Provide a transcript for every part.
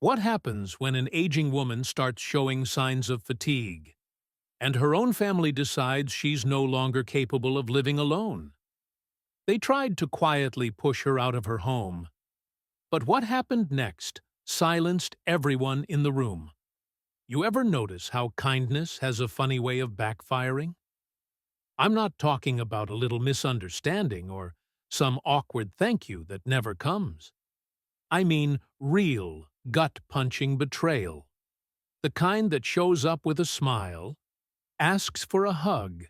What happens when an aging woman starts showing signs of fatigue, and her own family decides she's no longer capable of living alone? They tried to quietly push her out of her home, but what happened next silenced everyone in the room. You ever notice how kindness has a funny way of backfiring? I'm not talking about a little misunderstanding or some awkward thank you that never comes. I mean real, gut-punching betrayal. The kind that shows up with a smile, asks for a hug,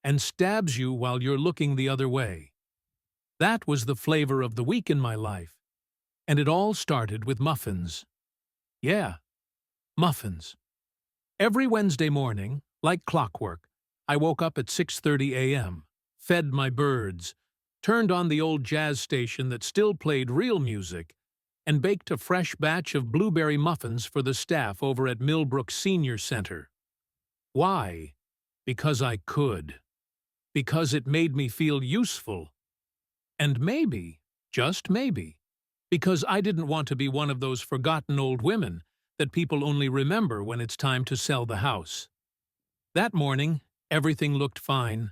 and stabs you while you're looking the other way. That was the flavor of the week in my life, and it all started with muffins. Yeah, muffins. Every Wednesday morning, like clockwork, I woke up at 6:30 a.m., fed my birds, turned on the old jazz station that still played real music, and baked a fresh batch of blueberry muffins for the staff over at Millbrook Senior Center. Why? Because I could. Because it made me feel useful. And maybe, just maybe, because I didn't want to be one of those forgotten old women that people only remember when it's time to sell the house. That morning, everything looked fine.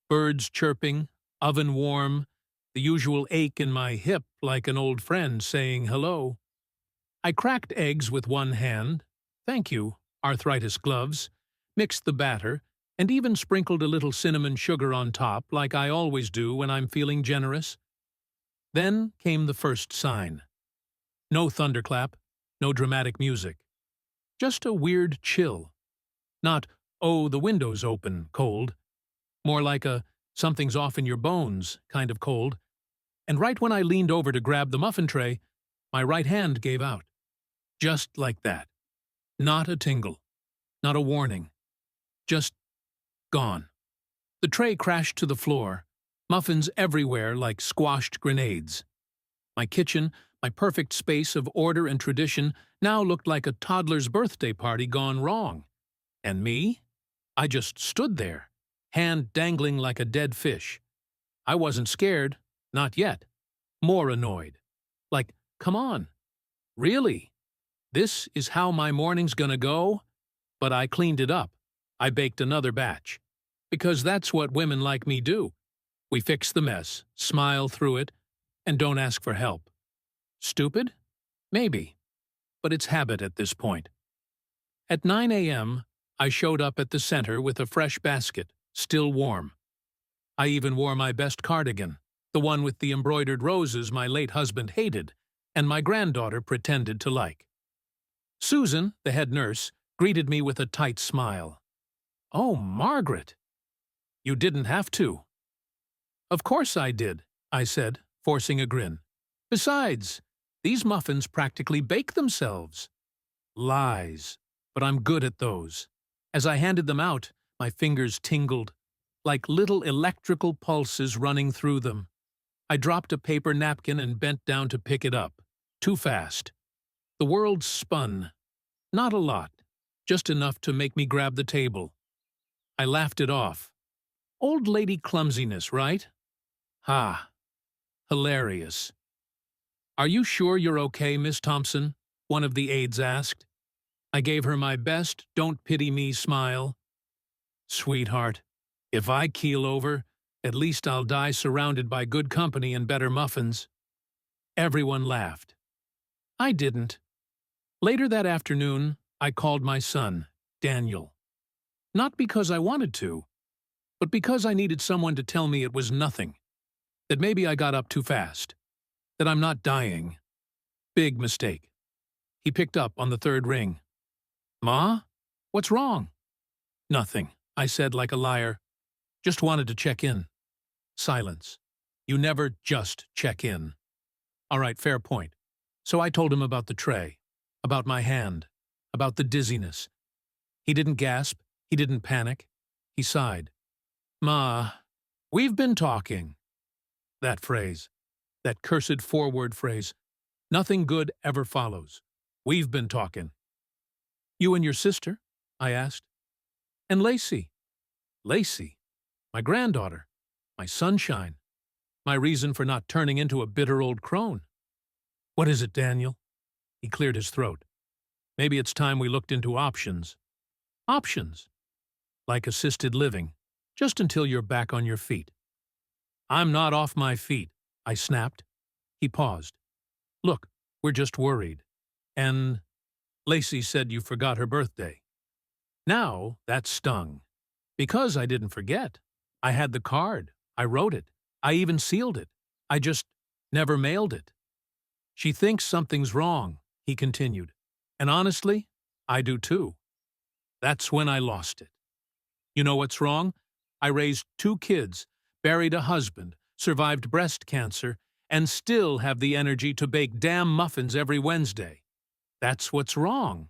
Birds chirping, oven warm, the usual ache in my hip like an old friend saying hello. I cracked eggs with one hand, thank you, arthritis gloves, mixed the batter, and even sprinkled a little cinnamon sugar on top like I always do when I'm feeling generous. Then came the first sign. No thunderclap, no dramatic music. Just a weird chill. Not, oh, the window's open, cold. More like a something's off in your bones kind of cold. And right when I leaned over to grab the muffin tray, my right hand gave out. Just like that. Not a tingle. Not a warning. Just gone. The tray crashed to the floor, muffins everywhere like squashed grenades. My kitchen, my perfect space of order and tradition, now looked like a toddler's birthday party gone wrong. And me? I just stood there, hand dangling like a dead fish. I wasn't scared, not yet. More annoyed. Like, come on. Really? This is how my morning's gonna go? But I cleaned it up. I baked another batch. Because that's what women like me do. We fix the mess, smile through it, and don't ask for help. Stupid? Maybe. But it's habit at this point. At 9 a.m., I showed up at the center with a fresh basket, still warm. I even wore my best cardigan, the one with the embroidered roses my late husband hated, and my granddaughter pretended to like. Susan, the head nurse, greeted me with a tight smile. "Oh, Margaret! You didn't have to." "Of course I did," I said, forcing a grin. "Besides, these muffins practically bake themselves." Lies, but I'm good at those. As I handed them out, my fingers tingled, like little electrical pulses running through them. I dropped a paper napkin and bent down to pick it up. Too fast. The world spun. Not a lot, just enough to make me grab the table. I laughed it off. Old lady clumsiness, right? Ha. Hilarious. "Are you sure you're okay, Miss Thompson?" one of the aides asked. I gave her my best don't pity me smile. "Sweetheart, if I keel over, at least I'll die surrounded by good company and better muffins." Everyone laughed. I didn't. Later that afternoon, I called my son, Daniel. Not because I wanted to, but because I needed someone to tell me it was nothing. That maybe I got up too fast. That I'm not dying. Big mistake. He picked up on the third ring. "Ma? What's wrong?" "Nothing," I said like a liar. "Just wanted to check in." Silence. You never just check in. All right, fair point. So I told him about the tray, about my hand, about the dizziness. He didn't gasp. He didn't panic. He sighed. "Ma, we've been talking." That phrase. That cursed four-word phrase. Nothing good ever follows. We've been talking. "You and your sister?" I asked. "And Lacey." Lacey? My granddaughter. My sunshine. My reason for not turning into a bitter old crone. "What is it, Daniel?" He cleared his throat. Maybe it's time we looked into options. Options? Like assisted living, just until you're back on your feet. I'm not off my feet, I snapped. He paused. Look, we're just worried. And Lacey said you forgot her birthday. Now, that stung. Because I didn't forget. I had the card. I wrote it. I even sealed it. I just never mailed it. She thinks something's wrong, he continued. And honestly, I do too. That's when I lost it. You know what's wrong? I raised 2 kids, buried a husband, survived breast cancer, and still have the energy to bake damn muffins every Wednesday. That's what's wrong.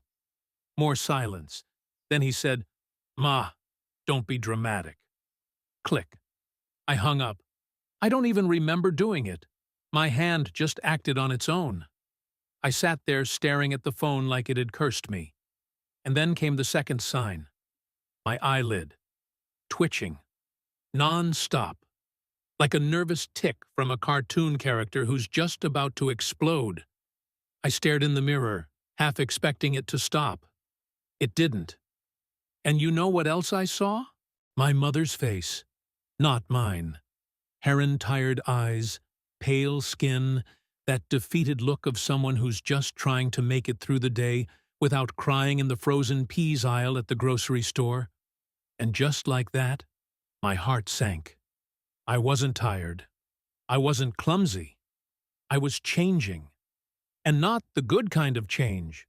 More silence. Then he said, Ma, don't be dramatic. Click. I hung up. I don't even remember doing it. My hand just acted on its own. I sat there staring at the phone like it had cursed me. And then came the second sign. My eyelid. Twitching. Non-stop. Like a nervous tick from a cartoon character who's just about to explode. I stared in the mirror, half expecting it to stop. It didn't. And you know what else I saw? My mother's face. Not mine. Heron-tired eyes, pale skin, that defeated look of someone who's just trying to make it through the day without crying in the frozen peas aisle at the grocery store. And just like that, my heart sank. I wasn't tired. I wasn't clumsy. I was changing. And not the good kind of change.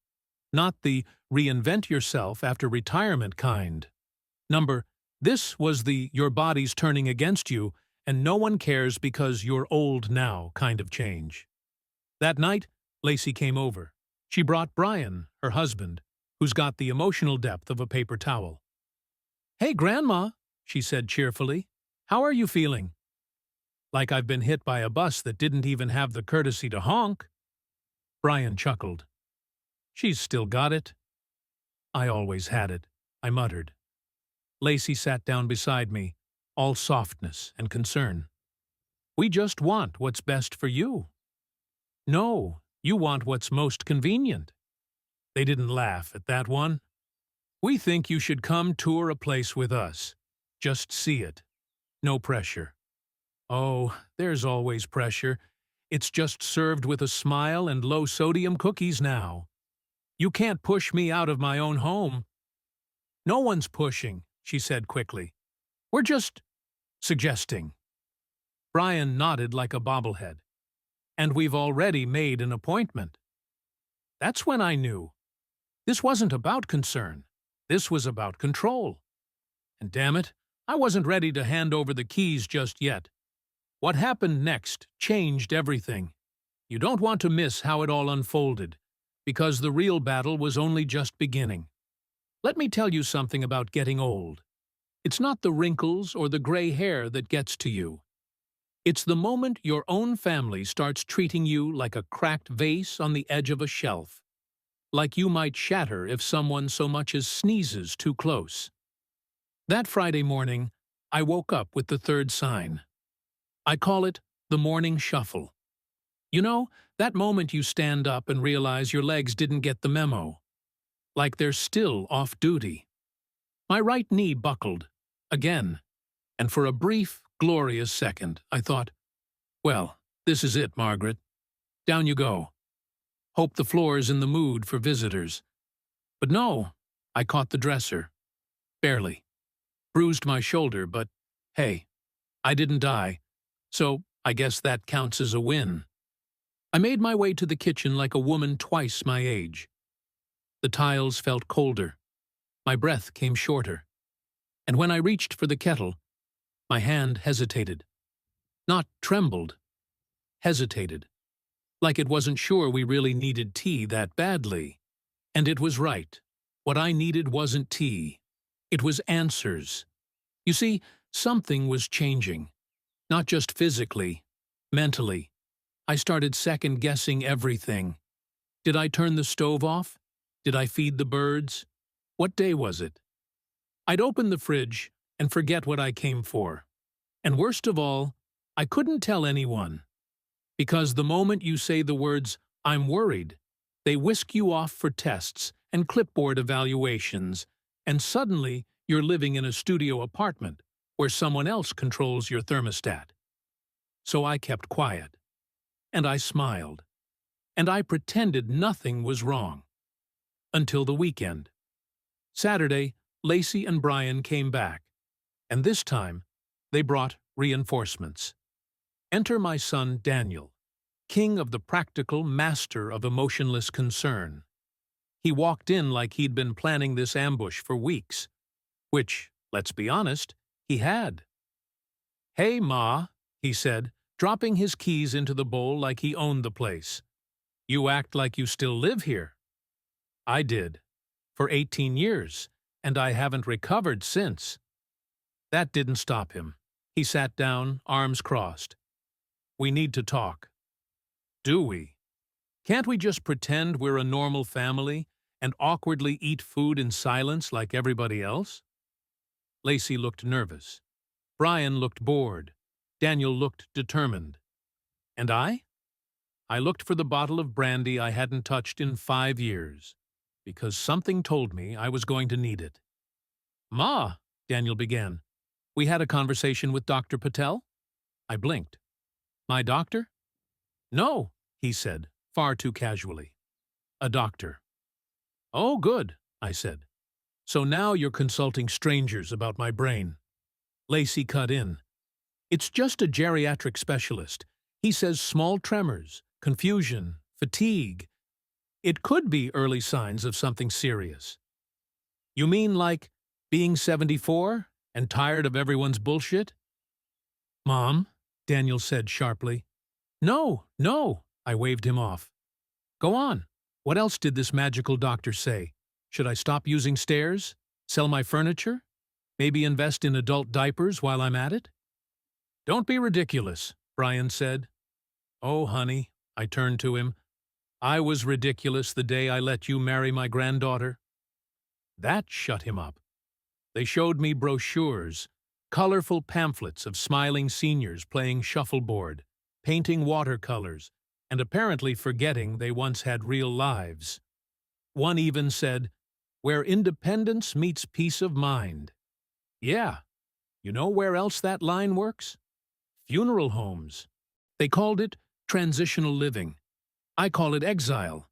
Not the reinvent yourself after retirement kind. This was the your body's turning against you and no one cares because you're old now kind of change. That night, Lacey came over. She brought Brian, her husband, who's got the emotional depth of a paper towel. Hey, Grandma, she said cheerfully. How are you feeling? Like I've been hit by a bus that didn't even have the courtesy to honk. Brian chuckled. She's still got it. I always had it, I muttered. Lacey sat down beside me, all softness and concern. We just want what's best for you. No, you want what's most convenient. They didn't laugh at that one. We think you should come tour a place with us. Just see it. No pressure. Oh, there's always pressure. It's just served with a smile and low-sodium cookies now. You can't push me out of my own home. No one's pushing, she said quickly. We're just suggesting. Brian nodded like a bobblehead. And we've already made an appointment. That's when I knew. This wasn't about concern. This was about control. And damn it, I wasn't ready to hand over the keys just yet. What happened next changed everything. You don't want to miss how it all unfolded, because the real battle was only just beginning. Let me tell you something about getting old. It's not the wrinkles or the gray hair that gets to you. It's the moment your own family starts treating you like a cracked vase on the edge of a shelf. Like you might shatter if someone so much as sneezes too close. That Friday morning, I woke up with the third sign. I call it the morning shuffle. You know, that moment you stand up and realize your legs didn't get the memo. Like they're still off duty. My right knee buckled, again, and for a brief, glorious second, I thought, well, this is it, Margaret. Down you go. Hope the floor's in the mood for visitors. But no, I caught the dresser. Barely. Bruised my shoulder, but hey, I didn't die, so I guess that counts as a win. I made my way to the kitchen like a woman twice my age. The tiles felt colder. My breath came shorter. And when I reached for the kettle, my hand hesitated. Not trembled. Hesitated. Like it wasn't sure we really needed tea that badly. And it was right. What I needed wasn't tea. It was answers. You see, something was changing. Not just physically, mentally. I started second-guessing everything. Did I turn the stove off? Did I feed the birds? What day was it? I'd open the fridge and forget what I came for. And worst of all, I couldn't tell anyone. Because the moment you say the words, "I'm worried," They whisk you off for tests and clipboard evaluations, and suddenly you're living in a studio apartment where someone else controls your thermostat. So I kept quiet, and I smiled, and I pretended nothing was wrong. Until the weekend. Saturday, Lacey and Brian came back, and this time they brought reinforcements. Enter my son Daniel, king of the practical, master of emotionless concern. He walked in like he'd been planning this ambush for weeks, which, let's be honest, he had. "Hey, Ma," he said, dropping his keys into the bowl like he owned the place. "You act like you still live here." I did, for 18 years, and I haven't recovered since. That didn't stop him. He sat down, arms crossed. "We need to talk." "Do we? Can't we just pretend we're a normal family and awkwardly eat food in silence like everybody else?" Lacey looked nervous. Brian looked bored. Daniel looked determined. And I? I looked for the bottle of brandy I hadn't touched in 5 years, because something told me I was going to need it. "Ma," Daniel began, "we had a conversation with Dr. Patel?" I blinked. "My doctor?" "No," he said, far too casually. "A doctor." "Oh, good," I said. "So now you're consulting strangers about my brain." Lacey cut in. "It's just a geriatric specialist. He says small tremors, confusion, fatigue. It could be early signs of something serious." "You mean like being 74 and tired of everyone's bullshit?" "Mom," Daniel said sharply. "No, no," I waved him off. "Go on. What else did this magical doctor say? Should I stop using stairs? Sell my furniture? Maybe invest in adult diapers while I'm at it?" "Don't be ridiculous," Brian said. "Oh, honey," I turned to him. "I was ridiculous the day I let you marry my granddaughter." That shut him up. They showed me brochures, colorful pamphlets of smiling seniors playing shuffleboard, painting watercolors, and apparently forgetting they once had real lives. One even said, "Where independence meets peace of mind." Yeah, you know where else that line works? Funeral homes. They called it transitional living. I call it exile.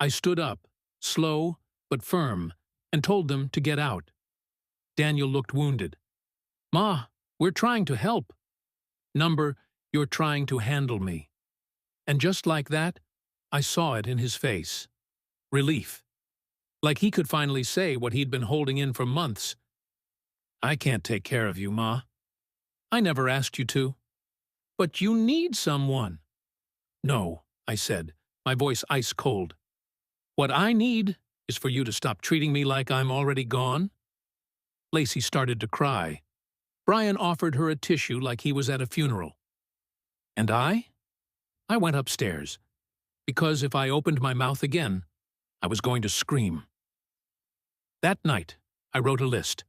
I stood up, slow but firm, and told them to get out. Daniel looked wounded. "Ma, we're trying to help." "Number, you're trying to handle me." And just like that, I saw it in his face. Relief. Like he could finally say what he'd been holding in for months. "I can't take care of you, Ma." "I never asked you to." "But you need someone." "No," I said, my voice ice cold. "What I need is for you to stop treating me like I'm already gone." Lacey started to cry. Brian offered her a tissue like he was at a funeral. And I went upstairs, because if I opened my mouth again, I was going to scream. That night, I wrote a list.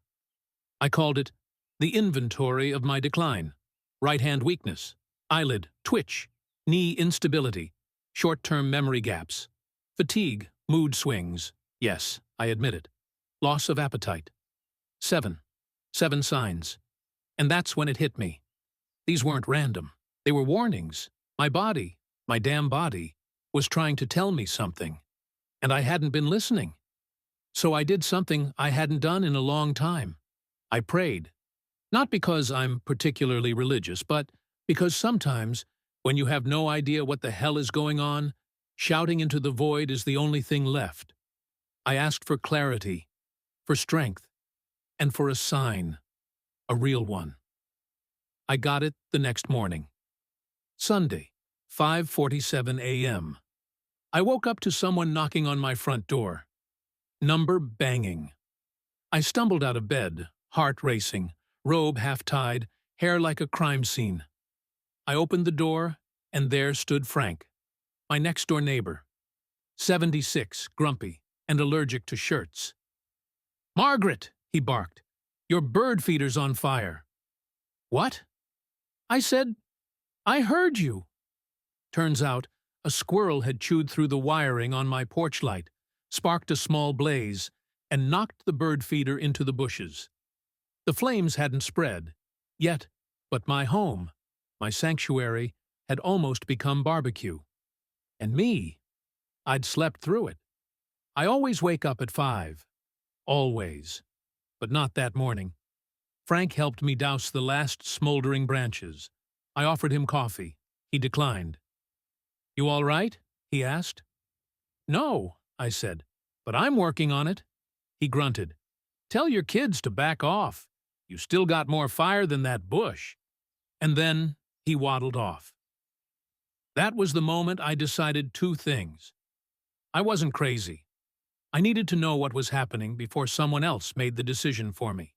I called it the inventory of my decline. Right hand weakness, eyelid twitch, knee instability, short-term memory gaps, fatigue, mood swings. Yes, I admit it. Loss of appetite. 7 signs. And that's when it hit me. These weren't random. They were warnings. My body, my damn body, was trying to tell me something. And I hadn't been listening. So I did something I hadn't done in a long time. I prayed. Not because I'm particularly religious, but because sometimes, when you have no idea what the hell is going on, shouting into the void is the only thing left. I asked for clarity, for strength, and for a sign, a real one. I got it the next morning. Sunday, 5:47 a.m. I woke up to someone knocking on my front door. Number banging. I stumbled out of bed, heart racing, robe half-tied, hair like a crime scene. I opened the door, and there stood Frank, my next-door neighbor. 76, grumpy, and allergic to shirts. "Margaret," he barked, "your bird feeder's on fire." "What?" I said, "I heard you." Turns out, A squirrel had chewed through the wiring on my porch light, sparked a small blaze, and knocked the bird feeder into the bushes. The flames hadn't spread, yet, but my home, my sanctuary, had almost become barbecue. And me, I'd slept through it. I always wake up at 5. Always. But not that morning. Frank helped me douse the last smoldering branches. I offered him coffee. He declined. "You all right?" he asked. "No," I said, "but I'm working on it." He grunted. "Tell your kids to back off. You still got more fire than that bush." And then he waddled off. That was the moment I decided 2 things. I wasn't crazy. I needed to know what was happening before someone else made the decision for me.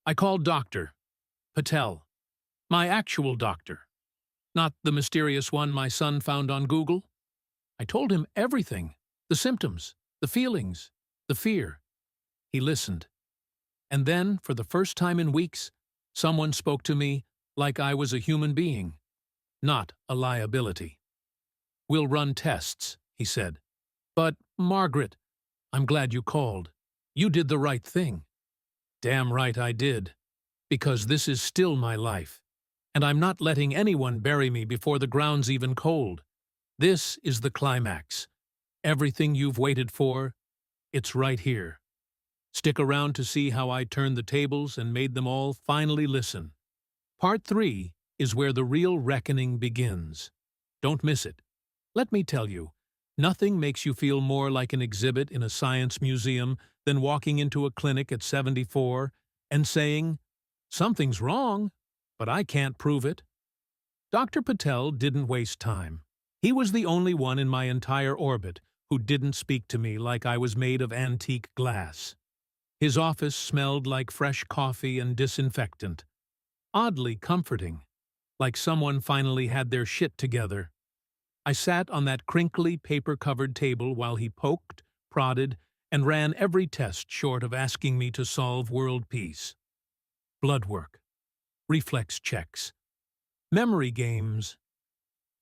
I called Dr. Patel, my actual doctor, not the mysterious one my son found on Google. I told him everything, the symptoms, the feelings, the fear. He listened. And then, for the first time in weeks, someone spoke to me like I was a human being, not a liability. "We'll run tests," he said. "But, Margaret, I'm glad you called. You did the right thing." Damn right I did, because this is still my life, and I'm not letting anyone bury me before the ground's even cold. This is the climax. Everything you've waited for, it's right here. Stick around to see how I turned the tables and made them all finally listen. Part 3 is where the real reckoning begins. Don't miss it. Let me tell you, nothing makes you feel more like an exhibit in a science museum than walking into a clinic at 74 and saying, "Something's wrong, but I can't prove it." Dr. Patel didn't waste time. He was the only one in my entire orbit who didn't speak to me like I was made of antique glass. His office smelled like fresh coffee and disinfectant. Oddly comforting, like someone finally had their shit together. I sat on that crinkly, paper-covered table while he poked, prodded, and ran every test short of asking me to solve world peace. Blood work, reflex checks, memory games,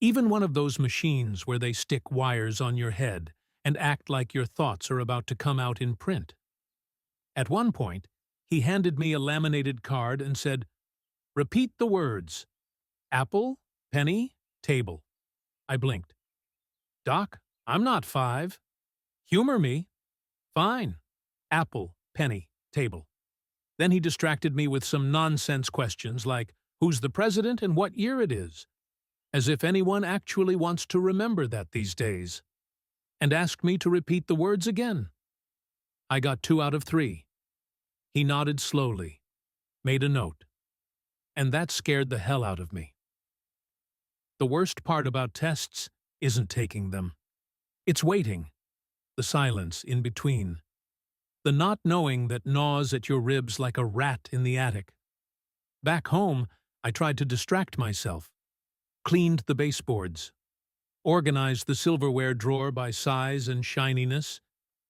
even one of those machines where they stick wires on your head and act like your thoughts are about to come out in print. At one point, he handed me a laminated card and said, "Repeat the words. Apple, penny, table." I blinked. "Doc, I'm not 5. Humor me." "Fine. Apple, penny, table." Then he distracted me with some nonsense questions like, "Who's the president and what year it is?" As if anyone actually wants to remember that these days. And asked me to repeat the words again. I got 2 out of 3. He nodded slowly, made a note. And that scared the hell out of me. The worst part about tests isn't taking them. It's waiting. The silence in between. The not knowing that gnaws at your ribs like a rat in the attic. Back home, I tried to distract myself. Cleaned the baseboards. Organized the silverware drawer by size and shininess.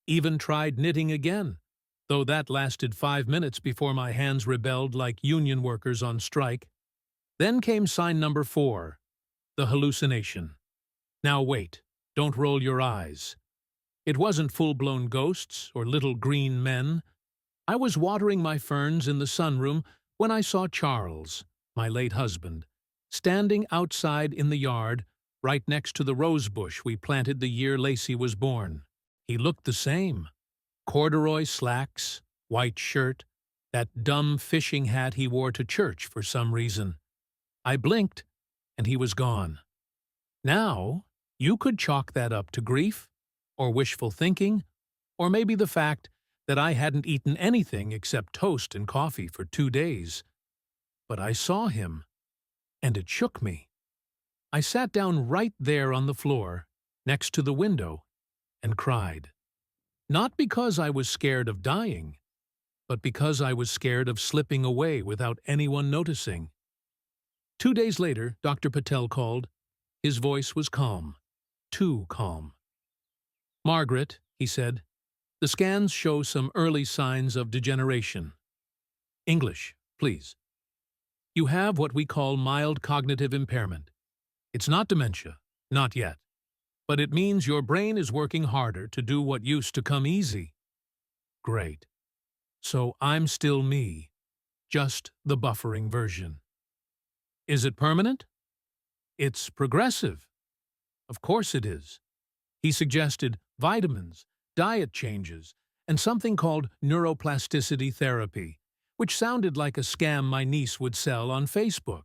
Even tried knitting again, though that lasted 5 minutes before my hands rebelled like union workers on strike. Then came sign number 4, the hallucination. Now wait, don't roll your eyes. It wasn't full-blown ghosts or little green men. I was watering my ferns in the sunroom when I saw Charles, my late husband, standing outside in the yard right next to the rose bush we planted the year Lacey was born. He looked the same. Corduroy slacks, white shirt, that dumb fishing hat he wore to church for some reason. I blinked, and he was gone. Now, you could chalk that up to grief, or wishful thinking, or maybe the fact that I hadn't eaten anything except toast and coffee for 2 days. But I saw him, and it shook me. I sat down right there on the floor, next to the window, and cried. Not because I was scared of dying, but because I was scared of slipping away without anyone noticing. 2 days later, Dr. Patel called. His voice was calm. Too calm. "Margaret," he said, "the scans show some early signs of degeneration. English, please. You have what we call mild cognitive impairment. It's not dementia, not yet. but it means your brain is working harder to do what used to come easy. Great. So I'm still me, just the buffering version. Is it permanent? It's progressive. Of course it is. He suggested vitamins, diet changes, and something called neuroplasticity therapy, which sounded like a scam my niece would sell on Facebook.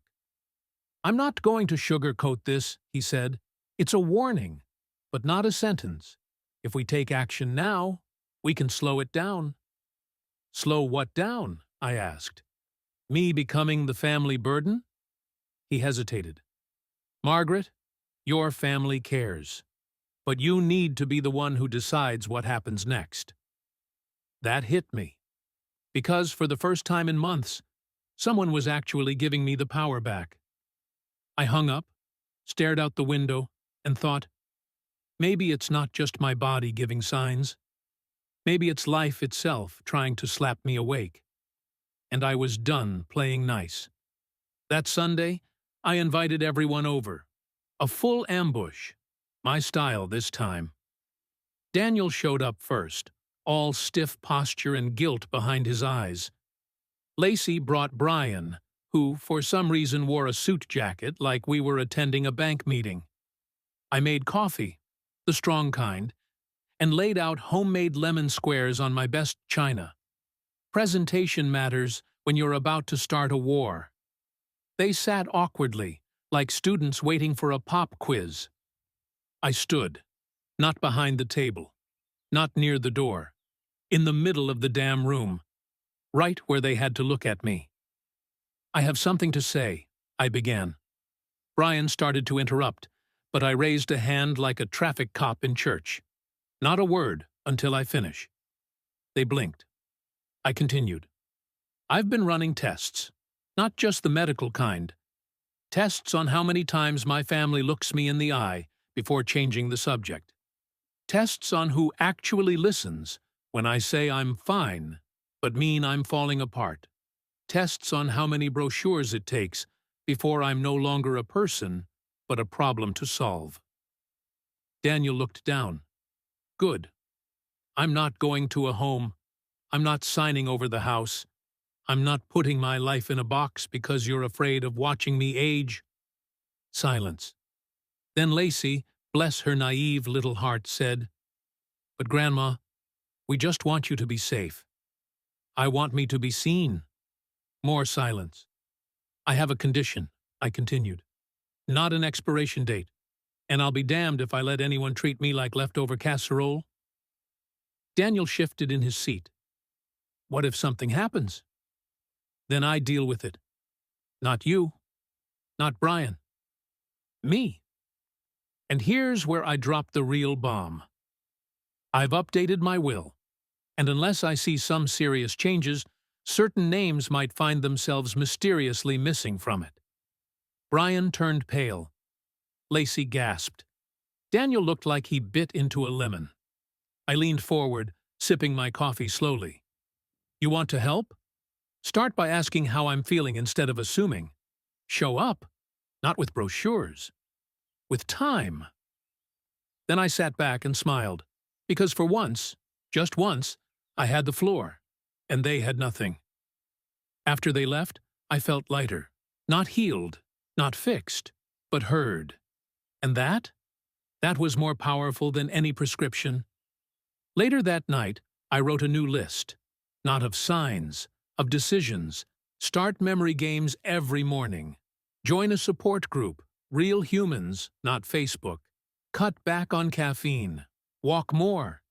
I'm not going to sugarcoat this, he said. It's a warning, but not a sentence. If we take action now, we can slow it down. Slow what down? I asked. Me becoming the family burden? He hesitated. Margaret, your family cares, but you need to be the one who decides what happens next. That hit me, because for the first time in months, someone was actually giving me the power back. I hung up, stared out the window, and thought, maybe it's not just my body giving signs. Maybe it's life itself trying to slap me awake. And I was done playing nice. That Sunday, I invited everyone over. A full ambush. My style this time. Daniel showed up first, all stiff posture and guilt behind his eyes. Lacey brought Brian, who for some reason wore a suit jacket like we were attending a bank meeting. I made coffee, the strong kind, and laid out homemade lemon squares on my best china. Presentation matters when you're about to start a war. They sat awkwardly, like students waiting for a pop quiz. I stood, not behind the table, not near the door, in the middle of the damn room, right where they had to look at me. I have something to say, I began. Brian started to interrupt, but I raised a hand like a traffic cop in church. Not a word until I finish. They blinked. I continued. I've been running tests, not just the medical kind. Tests on how many times my family looks me in the eye before changing the subject. Tests on who actually listens when I say I'm fine, but mean I'm falling apart. Tests on how many brochures it takes before I'm no longer a person, but a problem to solve. Daniel looked down. Good. I'm not going to a home. I'm not signing over the house. I'm not putting my life in a box because you're afraid of watching me age. Silence. Then Lacey, bless her naive little heart, said, But Grandma, we just want you to be safe. I want me to be seen. More silence. I have a condition, I continued. Not an expiration date. And I'll be damned if I let anyone treat me like leftover casserole. Daniel shifted in his seat. What if something happens? Then I deal with it. Not you. Not Brian. Me. And here's where I drop the real bomb. I've updated my will, and unless I see some serious changes, certain names might find themselves mysteriously missing from it. Brian turned pale. Lacey gasped. Daniel looked like he bit into a lemon. I leaned forward, sipping my coffee slowly. You want to help? Start by asking how I'm feeling instead of assuming. Show up, not with brochures, with time. Then I sat back and smiled, because for once, just once, I had the floor, and they had nothing. After they left, I felt lighter, not healed, not fixed, but heard. And that was more powerful than any prescription. Later that night, I wrote a new list, not of signs, of decisions. Start memory games every morning. Join a support group, real humans, not Facebook. Cut back on caffeine. Walk more.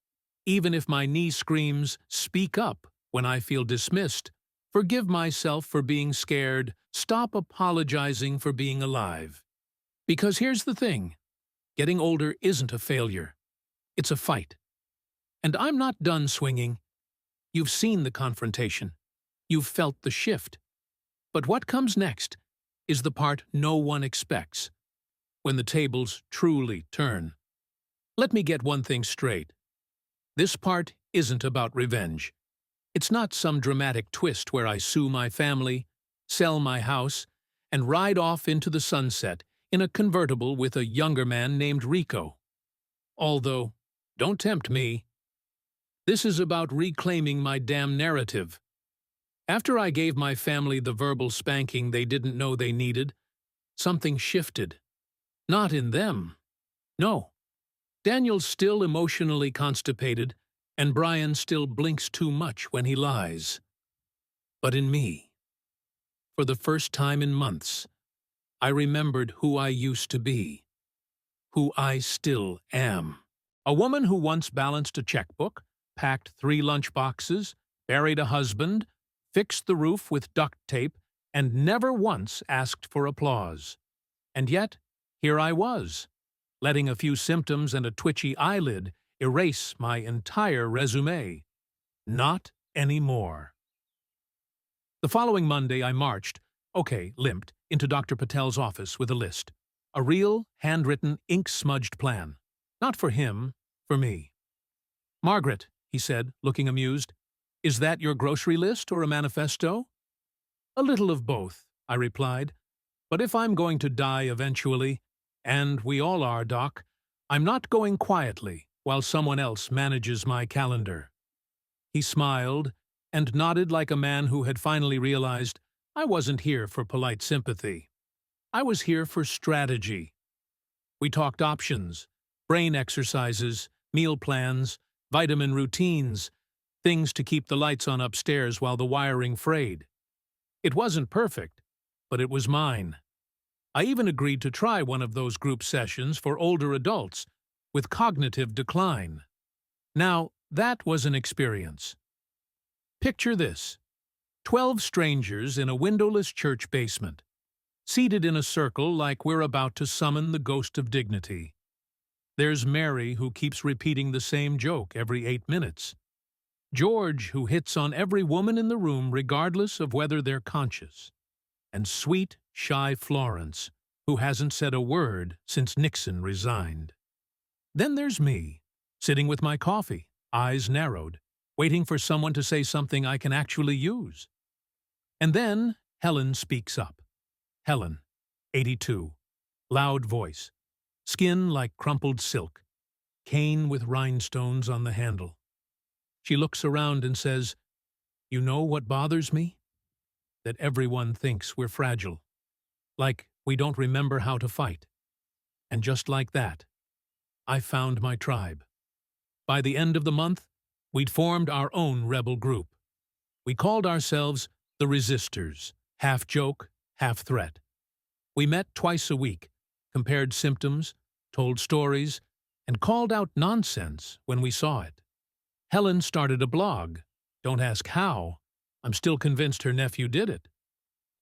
Even if my knee screams, speak up when I feel dismissed. Forgive myself for being scared. Stop apologizing for being alive. Because here's the thing. Getting older isn't a failure. It's a fight. And I'm not done swinging. You've seen the confrontation. You've felt the shift. But what comes next is the part no one expects, when the tables truly turn. Let me get one thing straight. This part isn't about revenge. It's not some dramatic twist where I sue my family, sell my house, and ride off into the sunset in a convertible with a younger man named Rico. Although, don't tempt me. This is about reclaiming my damn narrative. After I gave my family the verbal spanking they didn't know they needed, something shifted. Not in them. No. Daniel's still emotionally constipated, and Brian still blinks too much when he lies. But in me, for the first time in months, I remembered who I used to be, who I still am. A woman who once balanced a checkbook, packed 3 lunchboxes, buried a husband, fixed the roof with duct tape, and never once asked for applause. And yet, here I was, letting a few symptoms and a twitchy eyelid erase my entire resume. Not anymore. The following Monday, I limped, into Dr. Patel's office with a list. A real, handwritten, ink-smudged plan. Not for him, for me. "Margaret," he said, looking amused, "is that your grocery list or a manifesto?" "A little of both," I replied. "But if I'm going to die eventually, and we all are, Doc, I'm not going quietly while someone else manages my calendar." He smiled and nodded like a man who had finally realized I wasn't here for polite sympathy. I was here for strategy. We talked options, brain exercises, meal plans, vitamin routines, things to keep the lights on upstairs while the wiring frayed. It wasn't perfect, but it was mine. I even agreed to try one of those group sessions for older adults with cognitive decline. Now, that was an experience. Picture this: 12 strangers in a windowless church basement, seated in a circle like we're about to summon the ghost of dignity. There's Mary, who keeps repeating the same joke every 8 minutes. George, who hits on every woman in the room regardless of whether they're conscious. And sweet, shy Florence, who hasn't said a word since Nixon resigned. Then there's me, sitting with my coffee, eyes narrowed, waiting for someone to say something I can actually use. And then Helen speaks up. Helen, 82, loud voice, skin like crumpled silk, cane with rhinestones on the handle. She looks around and says, "You know what bothers me? That everyone thinks we're fragile. Like we don't remember how to fight." And just like that, I found my tribe. By the end of the month, we'd formed our own rebel group. We called ourselves the Resistors, half joke, half threat. We met twice a week, compared symptoms, told stories, and called out nonsense when we saw it. Helen started a blog. Don't ask how. I'm still convinced her nephew did it.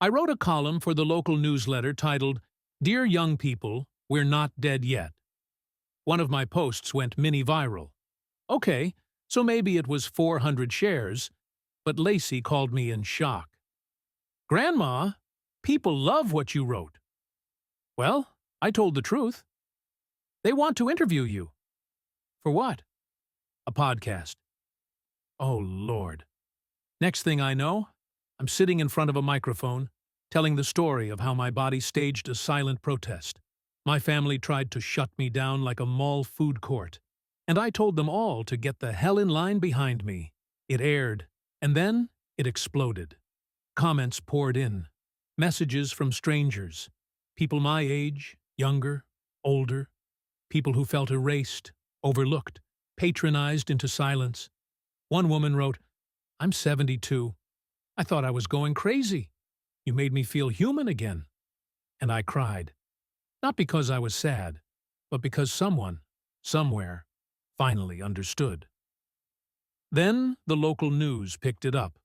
I wrote a column for the local newsletter titled, "Dear Young People, We're Not Dead Yet." One of my posts went mini-viral. Okay, so maybe it was 400 shares, but Lacey called me in shock. "Grandma, people love what you wrote." Well, I told the truth. "They want to interview you." "For what?" "A podcast." Oh, Lord. Next thing I know, I'm sitting in front of a microphone, telling the story of how my body staged a silent protest. My family tried to shut me down like a mall food court, and I told them all to get the hell in line behind me. It aired, and then it exploded. Comments poured in, messages from strangers, people my age, younger, older, people who felt erased, overlooked, patronized into silence. One woman wrote, "I'm 72. I thought I was going crazy. You made me feel human again." And I cried. Not because I was sad, but because someone, somewhere, finally understood. Then the local news picked it up.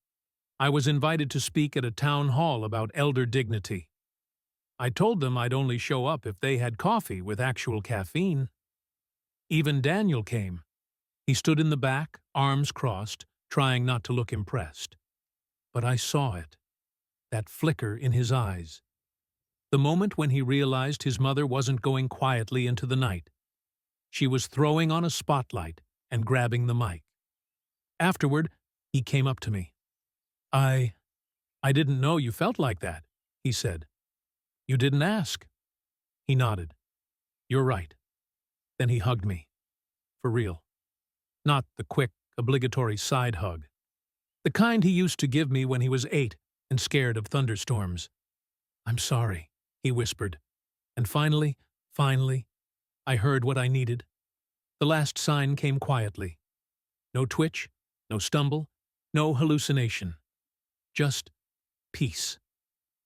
I was invited to speak at a town hall about elder dignity. I told them I'd only show up if they had coffee with actual caffeine. Even Daniel came. He stood in the back, arms crossed, trying not to look impressed. But I saw it, that flicker in his eyes. The moment when he realized his mother wasn't going quietly into the night. She was throwing on a spotlight and grabbing the mic. Afterward, he came up to me. I didn't know you felt like that," he said. "You didn't ask." He nodded. "You're right." Then he hugged me. for real. Not the quick, obligatory side hug. The kind he used to give me when he was 8 and scared of thunderstorms. "I'm sorry," he whispered. And finally, I heard what I needed. The last sign came quietly. No twitch, no stumble, no hallucination. Just peace.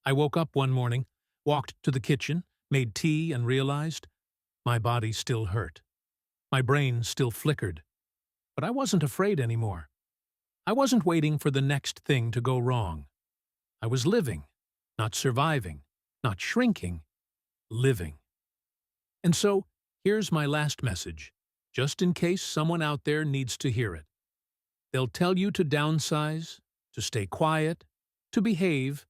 I woke up one morning, walked to the kitchen, made tea, and realized my body still hurt. My brain still flickered. But I wasn't afraid anymore. I wasn't waiting for the next thing to go wrong. I was living, not surviving, not shrinking, living. And so, here's my last message, just in case someone out there needs to hear it. They'll tell you to downsize, to stay quiet, to behave,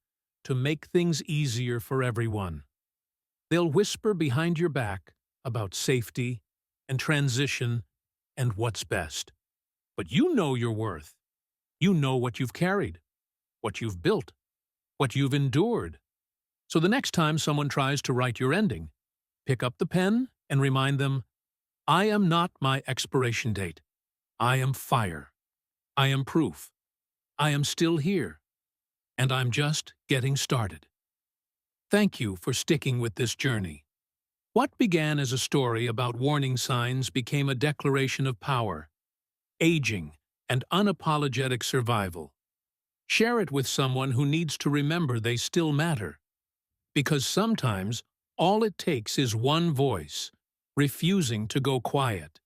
to make things easier for everyone. They'll whisper behind your back about safety and transition and what's best. But you know your worth. You know what you've carried, what you've built, what you've endured. So the next time someone tries to write your ending, pick up the pen and remind them, I am not my expiration date. I am fire. I am proof. I am still here. And I'm just getting started. Thank you for sticking with this journey. What began as a story about warning signs became a declaration of power, aging, and unapologetic survival. Share it with someone who needs to remember they still matter. Because sometimes all it takes is one voice, refusing to go quiet.